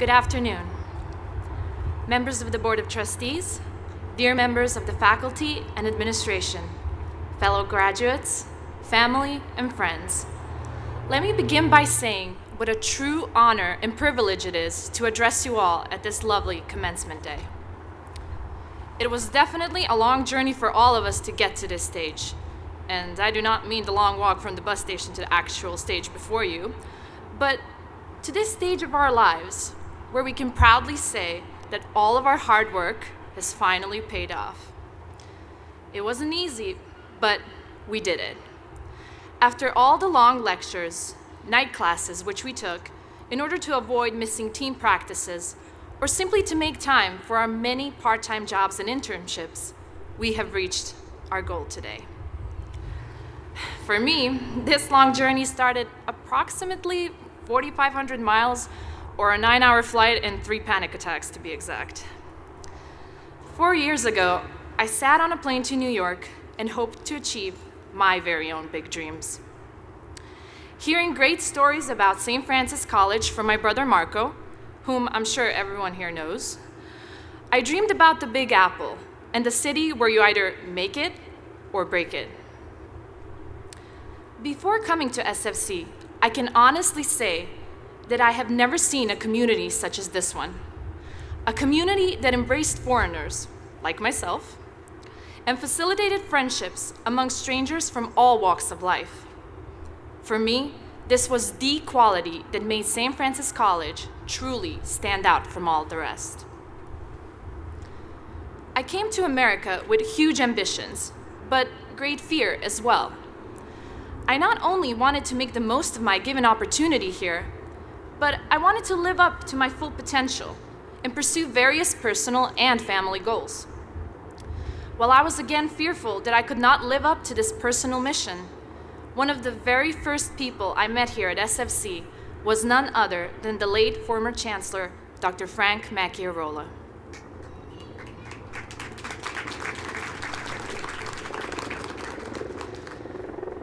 Good afternoon. Members of the Board of Trustees, dear members of the faculty and administration, fellow graduates, family, and friends. Let me begin by saying what a true honor and privilege it is to address you all at this lovely commencement day. It was definitely a long journey for all of us to get to this stage, and I do not mean the long walk from the bus station to the actual stage before you, but to this stage of our lives where we can proudly say that all of our hard work has finally paid off. It wasn't easy, but we did it. After all the long lectures, night classes which we took in order to avoid missing team practices or simply to make time for our many part-time jobs and internships, we have reached our goal today. For me, this long journey started approximately 4,500 miles or a 9-hour flight and 3 panic attacks to be exact. 4 years ago, I sat on a plane to New York and hoped to achieve my very own big dreams. Hearing great stories about St. Francis College from my brother Marco, whom I'm sure everyone here knows, I dreamed about the Big Apple and the city where you either make it or break it. Before coming to SFC, I can honestly say that I have never seen a community such as this one. A community that embraced foreigners, like myself, and facilitated friendships among strangers from all walks of life. For me, this was the quality that made St. Francis College truly stand out from all the rest. I came to America with huge ambitions, but great fear as well. I not only wanted to make the most of my given opportunity here, but I wanted to live up to my full potential and pursue various personal and family goals. While I was again fearful that I could not live up to this personal mission, one of the very first people I met here at SFC was none other than the late former Chancellor, Dr. Frank Macchiarola.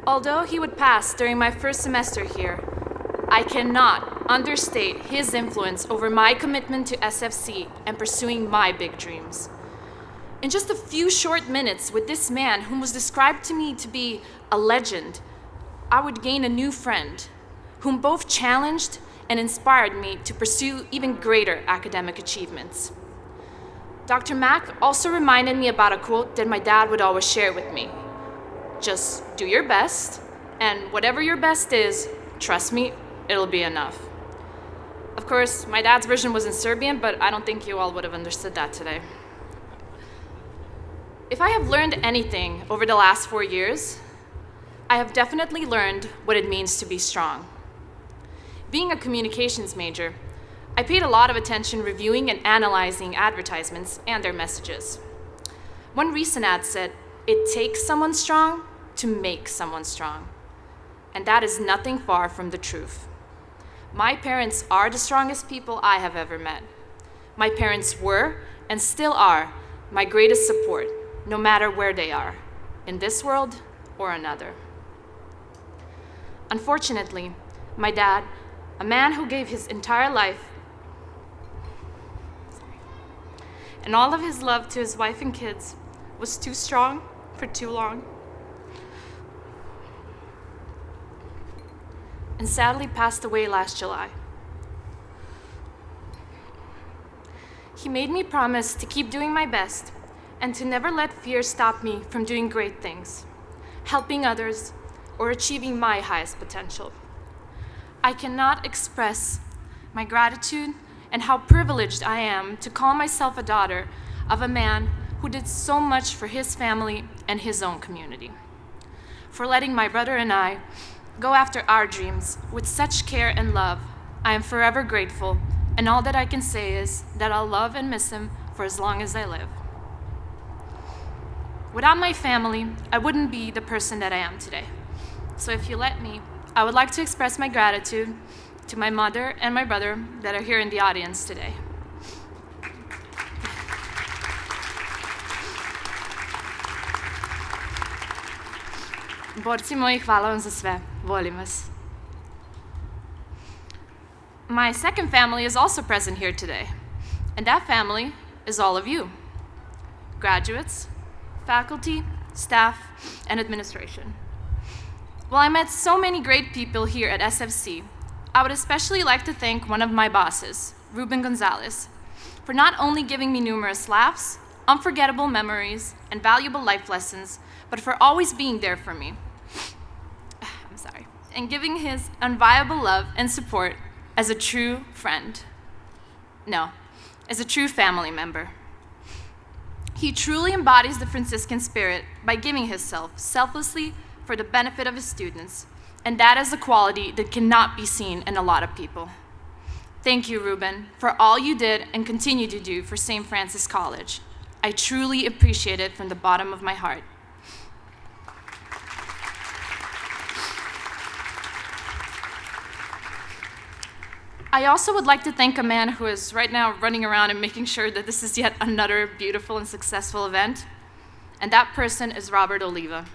Although he would pass during my first semester here, I cannot understate his influence over my commitment to SFC and pursuing my big dreams. In just a few short minutes with this man whom was described to me to be a legend, I would gain a new friend whom both challenged and inspired me to pursue even greater academic achievements. Dr. Mack also reminded me about a quote that my dad would always share with me. Just do your best, and whatever your best is, trust me, it'll be enough. Of course, my dad's version was in Serbian, but I don't think you all would have understood that today. If I have learned anything over the last 4 years, I have definitely learned what it means to be strong. Being a communications major, I paid a lot of attention reviewing and analyzing advertisements and their messages. One recent ad said, "It takes someone strong to make someone strong." And that is nothing far from the truth. My parents are the strongest people I have ever met. My parents were and still are my greatest support, no matter where they are, in this world or another. Unfortunately, my dad, a man who gave his entire life and all of his love to his wife and kids, was too strong for too long, and sadly passed away last July. He made me promise to keep doing my best and to never let fear stop me from doing great things, helping others, or achieving my highest potential. I cannot express my gratitude and how privileged I am to call myself a daughter of a man who did so much for his family and his own community. For letting my brother and I go after our dreams with such care and love, I am forever grateful, and all that I can say is that I'll love and miss him for as long as I live. Without my family, I wouldn't be the person that I am today. So if you let me, I would like to express my gratitude to my mother and my brother that are here in the audience today. Borci moji, hvala vam za sve. Volim vas. My second family is also present here today, and that family is all of you, graduates, faculty, staff, and administration. While I met so many great people here at SFC, I would especially like to thank one of my bosses, Ruben Gonzalez, for not only giving me numerous laughs, unforgettable memories, and valuable life lessons, but for always being there for me. And giving his unviable love and support as a true friend. No, as a true family member. He truly embodies the Franciscan spirit by giving himself selflessly for the benefit of his students, and that is a quality that cannot be seen in a lot of people. Thank you, Ruben, for all you did and continue to do for St. Francis College. I truly appreciate it from the bottom of my heart. I also would like to thank a man who is right now running around and making sure that this is yet another beautiful and successful event, and that person is Robert Oliva.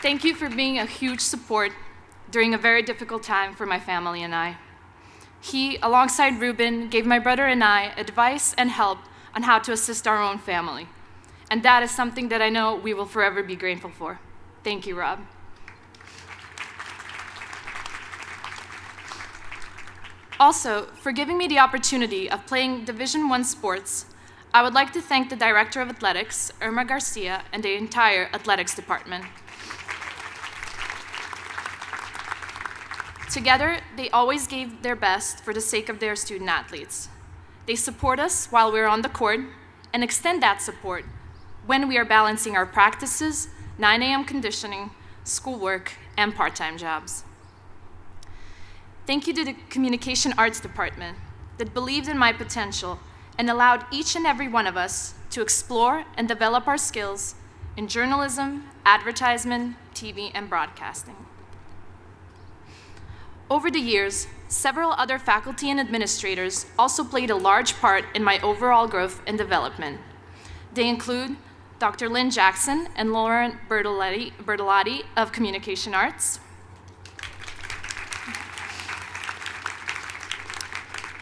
Thank you for being a huge support during a very difficult time for my family and I. He, alongside Ruben, gave my brother and I advice and help on how to assist our own family, and that is something that I know we will forever be grateful for. Thank you, Rob. Also, for giving me the opportunity of playing Division I sports, I would like to thank the Director of Athletics, Irma Garcia, and the entire athletics department. Together, they always gave their best for the sake of their student athletes. They support us while we're on the court and extend that support when we are balancing our practices, 9 a.m. conditioning, schoolwork, and part-time jobs. Thank you to the Communication Arts Department that believed in my potential and allowed each and every one of us to explore and develop our skills in journalism, advertisement, TV, and broadcasting. Over the years, several other faculty and administrators also played a large part in my overall growth and development. They include Dr. Lynn Jackson and Lauren Bertolotti of Communication Arts,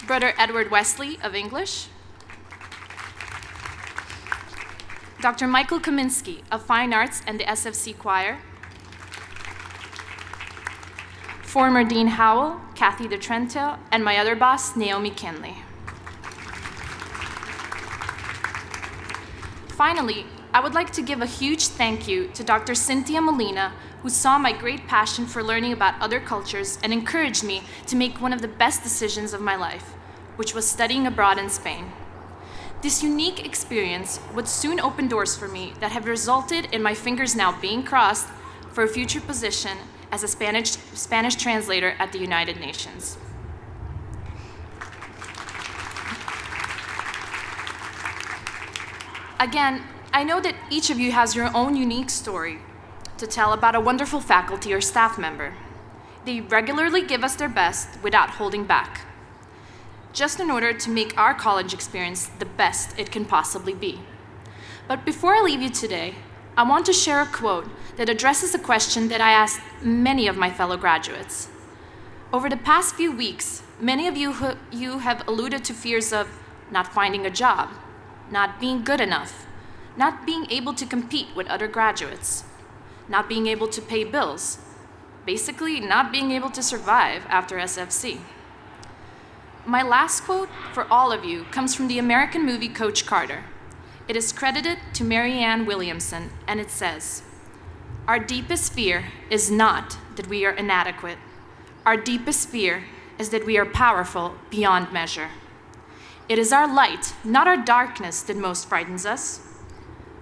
Brother Edward Wesley of English, Dr. Michael Kaminsky of Fine Arts and the SFC Choir, former Dean Howell, Kathy DeTrento, and my other boss, Naomi Kinley. Finally, I would like to give a huge thank you to Dr. Cynthia Molina, who saw my great passion for learning about other cultures and encouraged me to make one of the best decisions of my life, which was studying abroad in Spain. This unique experience would soon open doors for me that have resulted in my fingers now being crossed for a future position as a Spanish translator at the United Nations. Again, I know that each of you has your own unique story to tell about a wonderful faculty or staff member. They regularly give us their best without holding back, just in order to make our college experience the best it can possibly be. But before I leave you today, I want to share a quote that addresses a question that I asked many of my fellow graduates. Over the past few weeks, many of you have alluded to fears of not finding a job, not being good enough, not being able to compete with other graduates, not being able to pay bills, basically not being able to survive after SFC. My last quote for all of you comes from the American movie Coach Carter. It is credited to Marianne Williamson, and it says, "Our deepest fear is not that we are inadequate. Our deepest fear is that we are powerful beyond measure. It is our light, not our darkness, that most frightens us.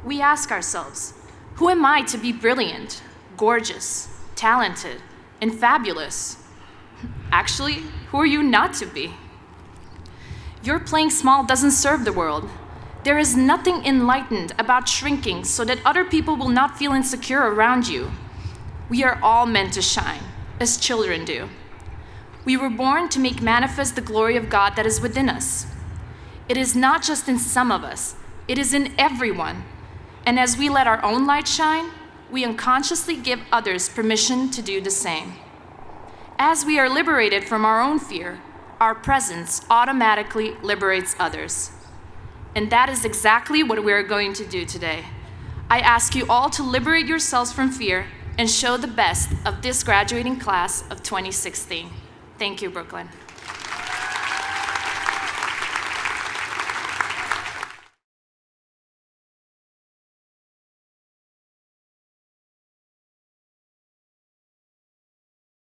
We ask ourselves, who am I to be brilliant, gorgeous, talented, and fabulous? Actually, who are you not to be? Your playing small doesn't serve the world. There is nothing enlightened about shrinking so that other people will not feel insecure around you. We are all meant to shine, as children do. We were born to make manifest the glory of God that is within us. It is not just in some of us, it is in everyone. And as we let our own light shine, we unconsciously give others permission to do the same. As we are liberated from our own fear, our presence automatically liberates others. And that is exactly what we are going to do today. I ask you all to liberate yourselves from fear and show the best of this graduating class of 2016. Thank you, Brooklyn.